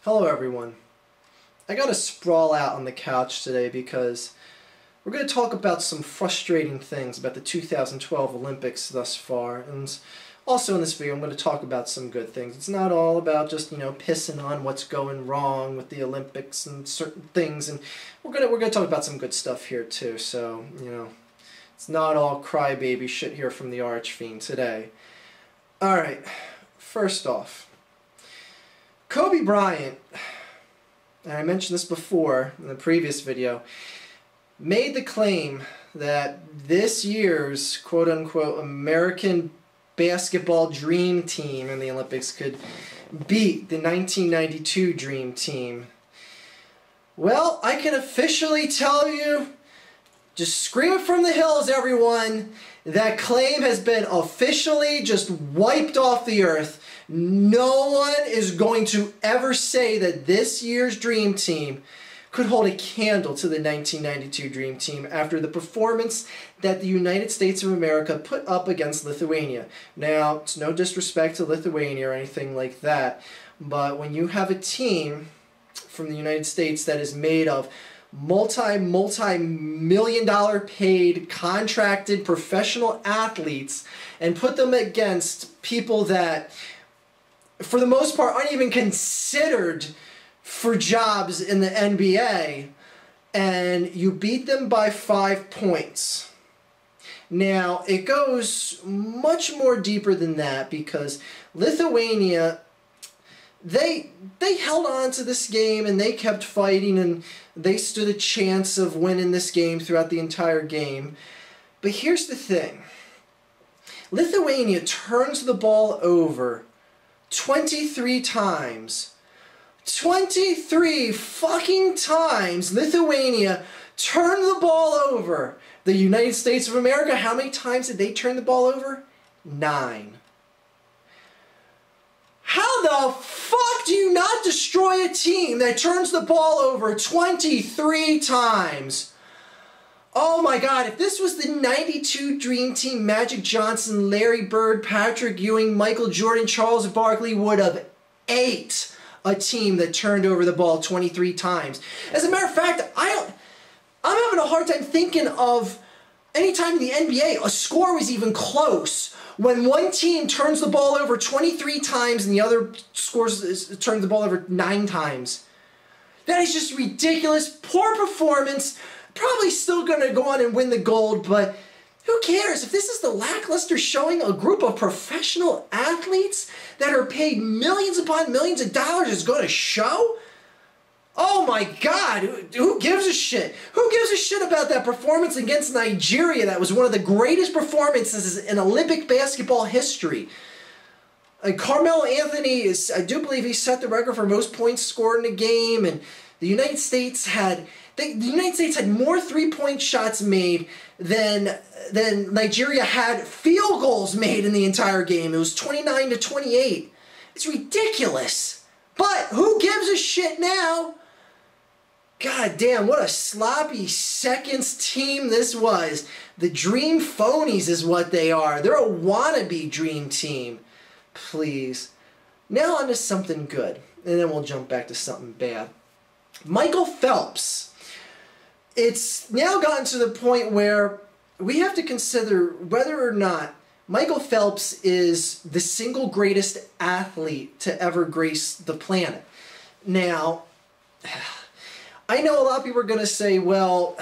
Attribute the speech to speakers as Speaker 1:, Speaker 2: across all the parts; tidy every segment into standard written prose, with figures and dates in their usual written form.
Speaker 1: Hello everyone. I gotta sprawl out on the couch today because we're going to talk about some frustrating things about the 2012 Olympics thus far, and also in this video I'm going to talk about some good things. It's not all about just, pissing on what's going wrong with the Olympics and certain things, and we're going to talk about some good stuff here too, so, it's not all crybaby shit here from the Archfiend today. Alright, first off, Kobe Bryant, and I mentioned this before in the previous video, made the claim that this year's quote-unquote American basketball dream team in the Olympics could beat the 1992 dream team. Well, I can officially tell you, just scream it from the hills, everyone, that claim has been officially just wiped off the earth. No one is going to ever say that this year's dream team could hold a candle to the 1992 dream team after the performance that the United States of America put up against Lithuania. Now, it's no disrespect to Lithuania or anything like that, but when you have a team from the United States that is made of multi-million-dollar paid, contracted professional athletes and put them against people that, for the most part, aren't even considered for jobs in the NBA, and you beat them by 5 points. Now, it goes much more deeper than that because Lithuania, they held on to this game and they kept fighting and they stood a chance of winning this game throughout the entire game. But here's the thing. Lithuania turns the ball over 23 times. 23 fucking times Lithuania turned the ball over. The United States of America, how many times did they turn the ball over? 9. How the fuck do you not destroy a team that turns the ball over 23 times? Oh my God, if this was the 92 Dream Team, Magic Johnson, Larry Bird, Patrick Ewing, Michael Jordan, Charles Barkley would have ate a team that turned over the ball 23 times. As a matter of fact, I'm having a hard time thinking of any time in the NBA a score was even close when one team turns the ball over 23 times and the other turns the ball over 9 times. That is just ridiculous. Poor performance. Probably still going to go on and win the gold, but who cares? If this is the lackluster showing a group of professional athletes that are paid millions upon millions of dollars is going to show? Oh my God, who gives a shit? Who gives a shit about that performance against Nigeria that was one of the greatest performances in Olympic basketball history? Carmelo Anthony, I do believe he set the record for most points scored in a game, and the United States had more three-point shots made than Nigeria had field goals made in the entire game. It was 29-28. It's ridiculous. But who gives a shit now? God damn, what a sloppy seconds team this was. The Dream Phonies is what they are. They're a wannabe dream team. Please. Now on to something good, and then we'll jump back to something bad. Michael Phelps. It's now gotten to the point where we have to consider whether or not Michael Phelps is the single greatest athlete to ever grace the planet. Now, I know a lot of people are going to say, well,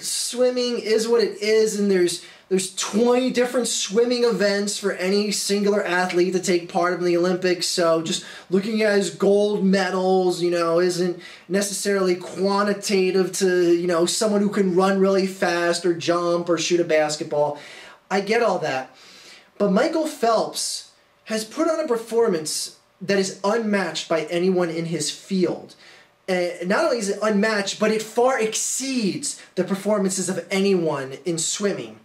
Speaker 1: swimming is what it is, and there's 20 different swimming events for any singular athlete to take part in the Olympics, so just looking at his gold medals, isn't necessarily quantitative to, someone who can run really fast or jump or shoot a basketball. I get all that. But Michael Phelps has put on a performance that is unmatched by anyone in his field. Not only is it unmatched, but it far exceeds the performances of anyone in swimming.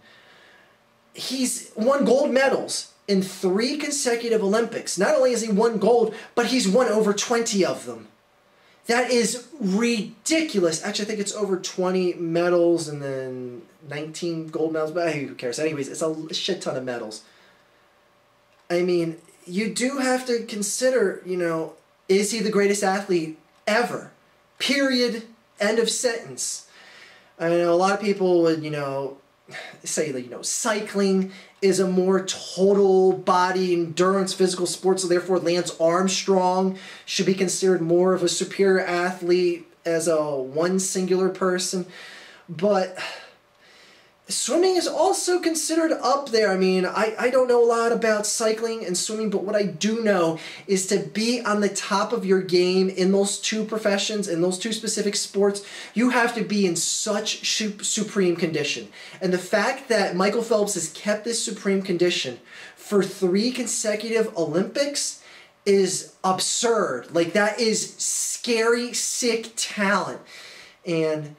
Speaker 1: He's won gold medals in 3 consecutive Olympics. Not only has he won gold, but he's won over 20 of them. That is ridiculous. Actually, I think it's over 20 medals and then 19 gold medals, but hey, who cares? Anyways, it's a shit ton of medals. I mean, you do have to consider, Is he the greatest athlete ever? Period. End of sentence. I know a lot of people would, say that, cycling is a more total body endurance physical sport, so therefore Lance Armstrong should be considered more of a superior athlete as a one singular person. But swimming is also considered up there. I mean, I don't know a lot about cycling and swimming, but what I do know is to be on the top of your game in those two professions, in those two specific sports, you have to be in such supreme condition. And the fact that Michael Phelps has kept this supreme condition for 3 consecutive Olympics is absurd. Like, that is scary, sick talent. And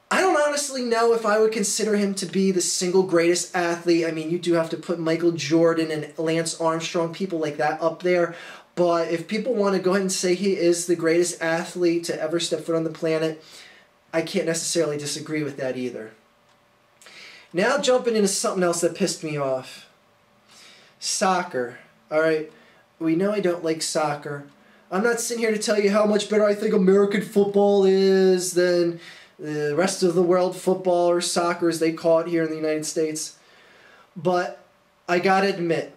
Speaker 1: I don't honestly know if I would consider him to be the single greatest athlete. I mean, you do have to put Michael Jordan and Lance Armstrong, people like that, up there. But if people want to go ahead and say he is the greatest athlete to ever step foot on the planet, I can't necessarily disagree with that either. Now jumping into something else that pissed me off. Soccer. Alright, we know I don't like soccer. I'm not sitting here to tell you how much better I think American football is than the rest of the world football, or soccer as they call it here in the United States. But I gotta admit,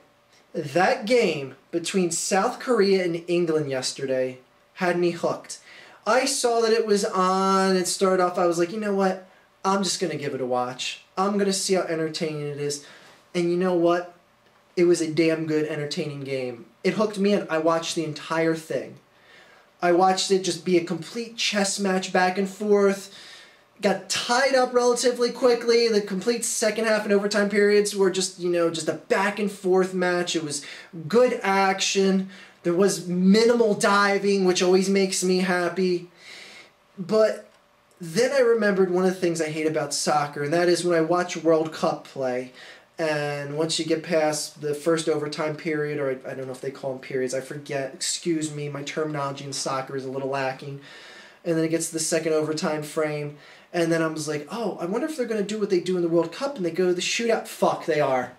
Speaker 1: that game between South Korea and England yesterday had me hooked. I saw that it was on, it started off, I was like, you know what, I'm just gonna give it a watch. I'm gonna see how entertaining it is. And you know what? It was a damn good, entertaining game. It hooked me in. I watched the entire thing. I watched it just be a complete chess match back and forth. Got tied up relatively quickly. The complete second half and overtime periods were just, just a back and forth match. It was good action. There was minimal diving, which always makes me happy. But then I remembered one of the things I hate about soccer, and that is when I watch World Cup play. And once you get past the first overtime period, or I don't know if they call them periods, I forget, excuse me, my terminology in soccer is a little lacking. And then it gets to the second overtime frame, and then I was like, oh, I wonder if they're going to do what they do in the World Cup, and they go to the shootout. Fuck, they are.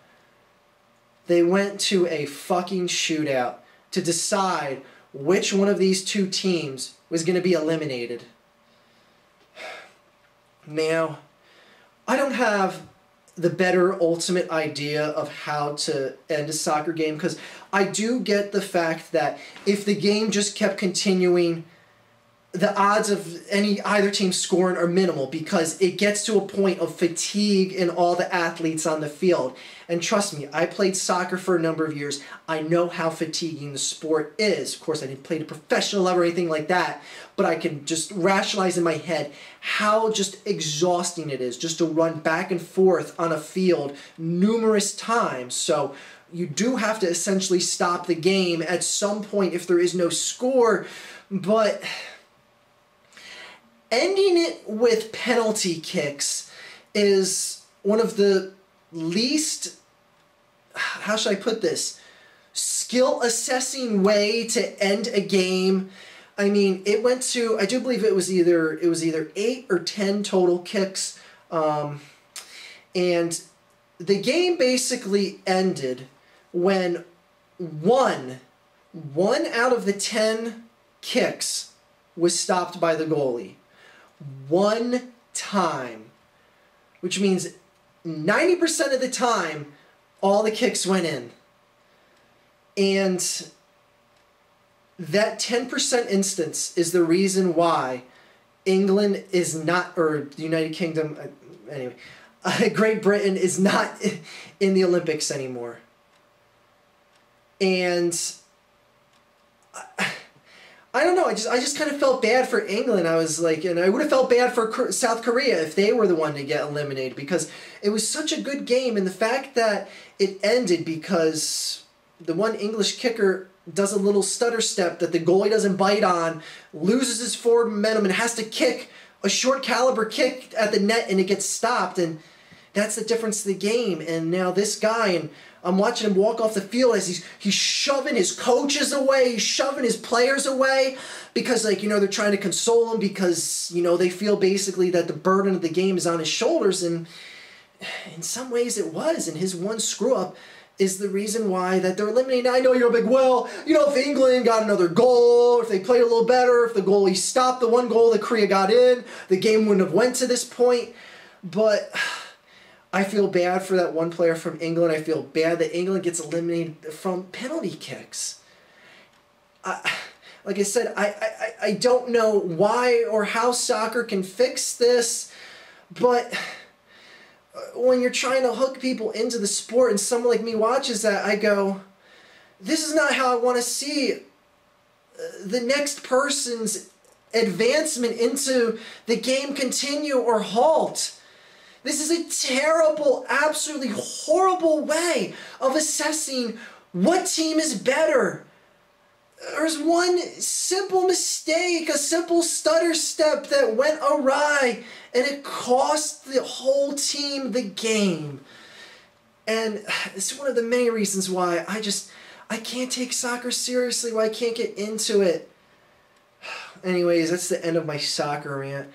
Speaker 1: They went to a fucking shootout to decide which one of these two teams was going to be eliminated. Now, I don't have the better ultimate idea of how to end a soccer game, because I do get the fact that if the game just kept continuing, the odds of either team scoring are minimal, because it gets to a point of fatigue in all the athletes on the field. And trust me, I played soccer for a number of years. I know how fatiguing the sport is. Of course, I didn't play at a professional level or anything like that, but I can just rationalize in my head how just exhausting it is just to run back and forth on a field numerous times. So you do have to essentially stop the game at some point if there is no score, but ending it with penalty kicks is one of the least, how should I put this, skill assessing way to end a game. I mean, it went to, I do believe it was either 8 or 10 total kicks, and the game basically ended when one out of the 10 kicks was stopped by the goalie. One time. Which means 90% of the time, all the kicks went in. And that 10% instance is the reason why England is not, or the United Kingdom, anyway, Great Britain is not in the Olympics anymore. And I don't know, I just kind of felt bad for England. I was like, and I would have felt bad for South Korea if they were the one to get eliminated, because it was such a good game, and the fact that it ended because the one English kicker does a little stutter step that the goalie doesn't bite on, loses his forward momentum, and has to kick a short caliber kick at the net, and it gets stopped, and that's the difference to the game. And now this guy, and I'm watching him walk off the field as he's shoving his coaches away, he's shoving his players away, because, like, they're trying to console him because, they feel basically that the burden of the game is on his shoulders, and in some ways it was, and his one screw-up is the reason why that they're eliminated. Now, I know you're like, well, you know, if England got another goal, or if they played a little better, if the goalie stopped the one goal that Korea got in, the game wouldn't have went to this point. But I feel bad for that one player from England. I feel bad that England gets eliminated from penalty kicks. Like I said, I don't know why or how soccer can fix this, but when you're trying to hook people into the sport and someone like me watches that, I go, this is not how I want to see the next person's advancement into the game continue or halt. This is a terrible, absolutely horrible way of assessing what team is better. There's one simple mistake, a simple stutter step that went awry, and it cost the whole team the game. And it's one of the many reasons why I can't take soccer seriously, why I can't get into it. Anyways, that's the end of my soccer rant.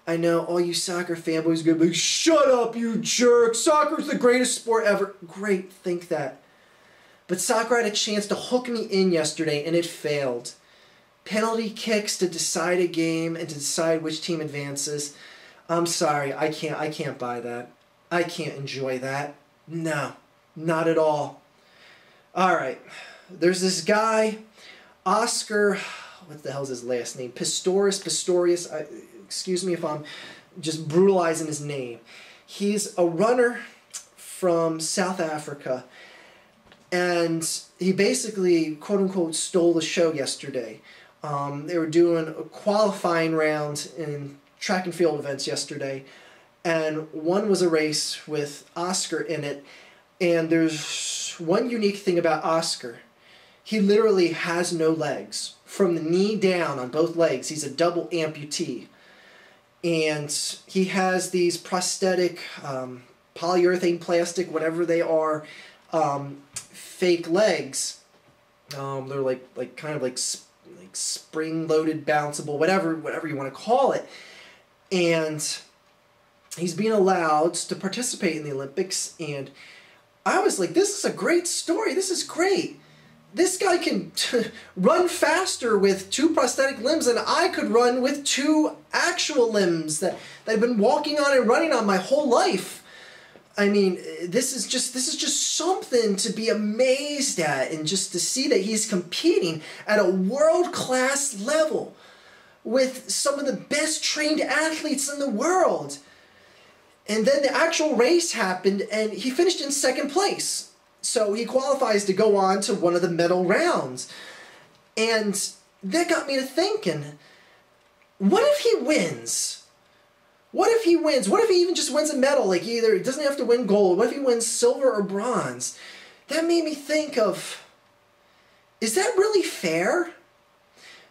Speaker 1: I know all you soccer fanboys are going to be like, shut up, you jerk. Soccer's the greatest sport ever. Great, think that. But soccer had a chance to hook me in yesterday, and it failed. Penalty kicks to decide a game and to decide which team advances. I'm sorry, I can't buy that. I can't enjoy that. No, not at all. All right, there's this guy, Oscar, what the hell's his last name? Pistorius. Excuse me if I'm just brutalizing his name. He's a runner from South Africa. And he basically, quote-unquote, stole the show yesterday. They were doing a qualifying round in track and field events yesterday. And one was a race with Oscar in it. And there's one unique thing about Oscar. He literally has no legs. From the knee down on both legs, he's a double amputee. And he has these prosthetic, polyurethane, plastic, whatever they are, fake legs. They're like kind of like spring-loaded, bounceable, whatever you want to call it. And he's being allowed to participate in the Olympics. And I was like, this is a great story. This is great. This guy can run faster with 2 prosthetic limbs than I could run with 2 actual limbs that I've been walking on and running on my whole life. I mean, this is just something to be amazed at, and just to see that he's competing at a world-class level with some of the best trained athletes in the world. And then the actual race happened, and he finished in 2nd place. So he qualifies to go on to one of the medal rounds. And that got me to thinking, what if he wins? What if he wins? What if he even just wins a medal? Like, either he doesn't have to win gold. What if he wins silver or bronze? That made me think of, is that really fair?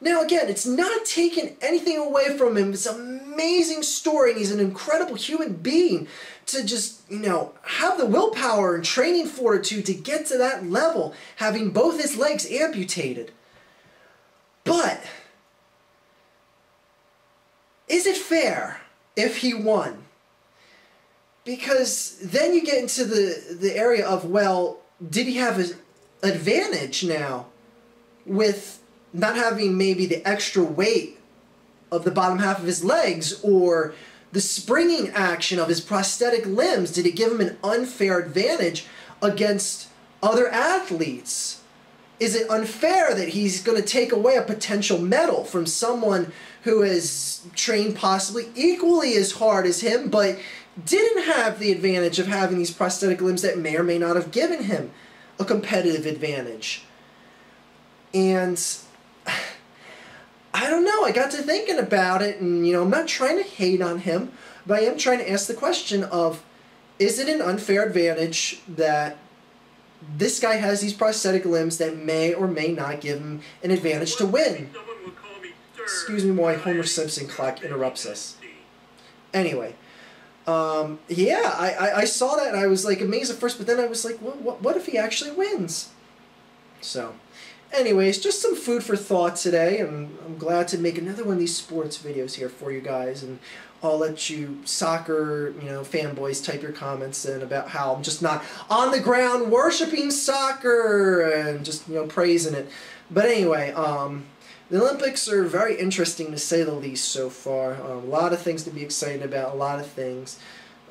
Speaker 1: Now, again, it's not taking anything away from him. It's an amazing story, and he's an incredible human being to just, have the willpower and training fortitude to get to that level, having both his legs amputated. But is it fair if he won? Because then you get into the area of, well, did he have an advantage now with not having maybe the extra weight of the bottom half of his legs, or the springing action of his prosthetic limbs? Did it give him an unfair advantage against other athletes? Is it unfair that he's going to take away a potential medal from someone who has trained possibly equally as hard as him, but didn't have the advantage of having these prosthetic limbs that may or may not have given him a competitive advantage? And I don't know, I got to thinking about it, and I'm not trying to hate on him, but I am trying to ask the question of, is it an unfair advantage that this guy has these prosthetic limbs that may or may not give him an advantage to win? Excuse me, my Homer Simpson clock interrupts us. Anyway, yeah, I saw that and I was like amazed at first, but then I was like, what if he actually wins? So, anyways, just some food for thought today, and I'm glad to make another one of these sports videos here for you guys, and I'll let you soccer, fanboys type your comments in about how I'm just not on the ground worshiping soccer and just, praising it. But anyway, the Olympics are very interesting to say the least so far. A lot of things to be excited about, a lot of things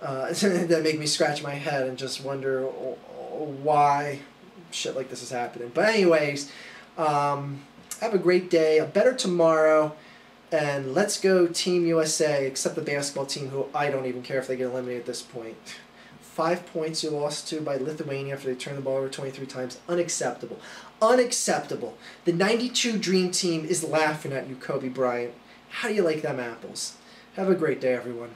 Speaker 1: that make me scratch my head and just wonder why shit like this is happening. But anyways, have a great day, a better tomorrow, and let's go Team USA, except the basketball team, who I don't even care if they get eliminated at this point. 5 points you lost to by Lithuania after they turned the ball over 23 times. Unacceptable. Unacceptable. The 92 Dream Team is laughing at you, Kobe Bryant. How do you like them apples? Have a great day, everyone.